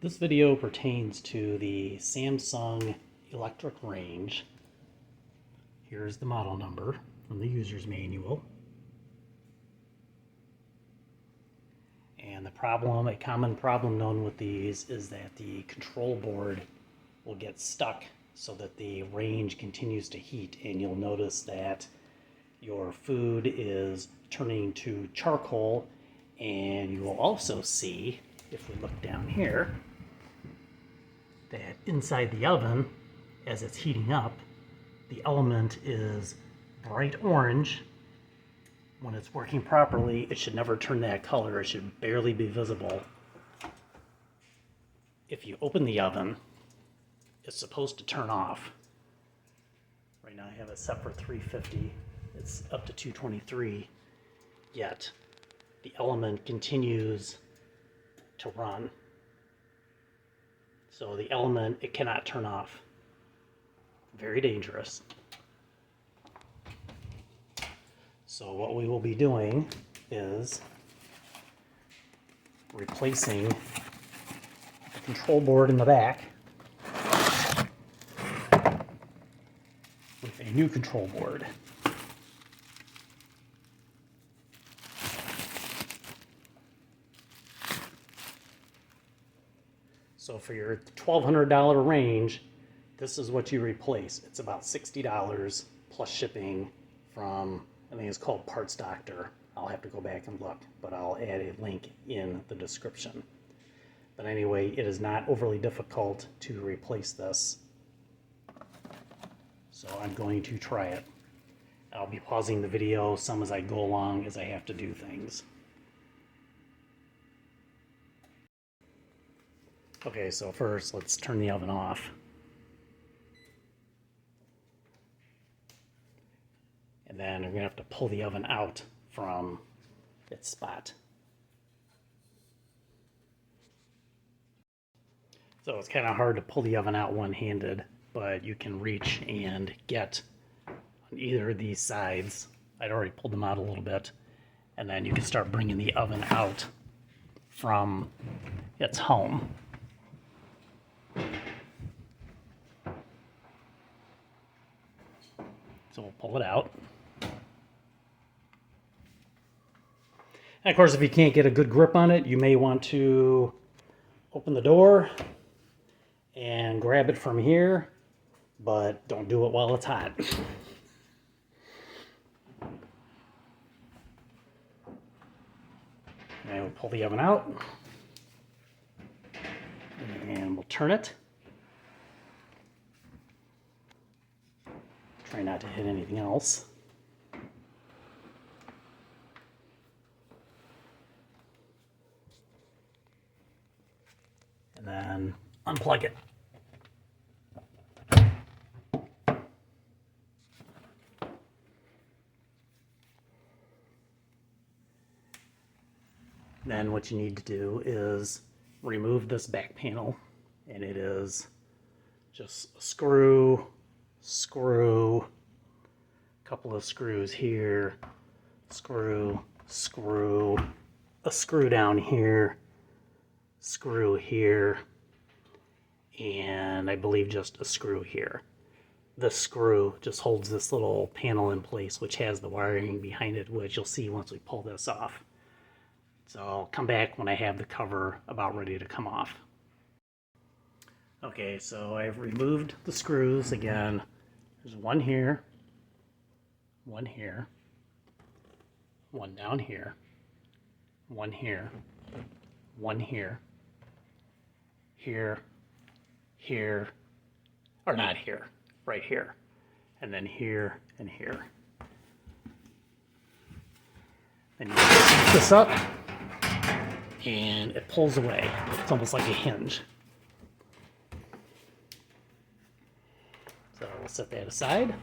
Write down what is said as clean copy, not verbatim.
This video pertains to the Samsung electric range. Here's the model number from the user's manual. And a common problem known with these is that the control board will get stuck so that the range continues to heat, and you'll notice that your food is turning to charcoal, and you will also see, if we look down here, that inside the oven, as it's heating up, the element is bright orange. When it's working properly, it should never turn that color. It should barely be visible. If you open the oven, it's supposed to turn off. Right now I have it set for 350. It's up to 223, yet the element continues to run. So the element, it cannot turn off. Very dangerous. So what we will be doing is replacing the control board in the back with a new control board. So for your $1,200 range, this is what you replace. It's about $60 plus shipping from, I think it's called Parts Doctor. I'll have to go back and look, but I'll add a link in the description. But anyway, it is not overly difficult to replace this. So I'm going to try it. I'll be pausing the video some as I go along as I have to do things. Okay, so first let's turn the oven off. And then we're going to have to pull the oven out from its spot. So it's kind of hard to pull the oven out one-handed, but you can reach and get on either of these sides. I'd already pulled them out a little bit. And then you can start bringing the oven out from its home. So we'll pull it out. And of course, if you can't get a good grip on it, you may want to open the door and grab it from here, but don't do it while it's hot. And we'll pull the oven out, and we'll turn it. Try not to hit anything else. And then unplug it. Then what you need to do is remove this back panel, and it is just a screw, a couple of screws here, screw, a screw down here, screw here, and I believe just a screw here. This screw just holds this little panel in place, which has the wiring behind it, which you'll see once we pull this off. So I'll come back when I have the cover about ready to come off. Okay, so I've removed the screws again. There's one here, one here, one down here, one here, one here, here, or not here, right here, and then here and here. Then you lift this up, and it pulls away. It's almost like a hinge. So we'll set that aside.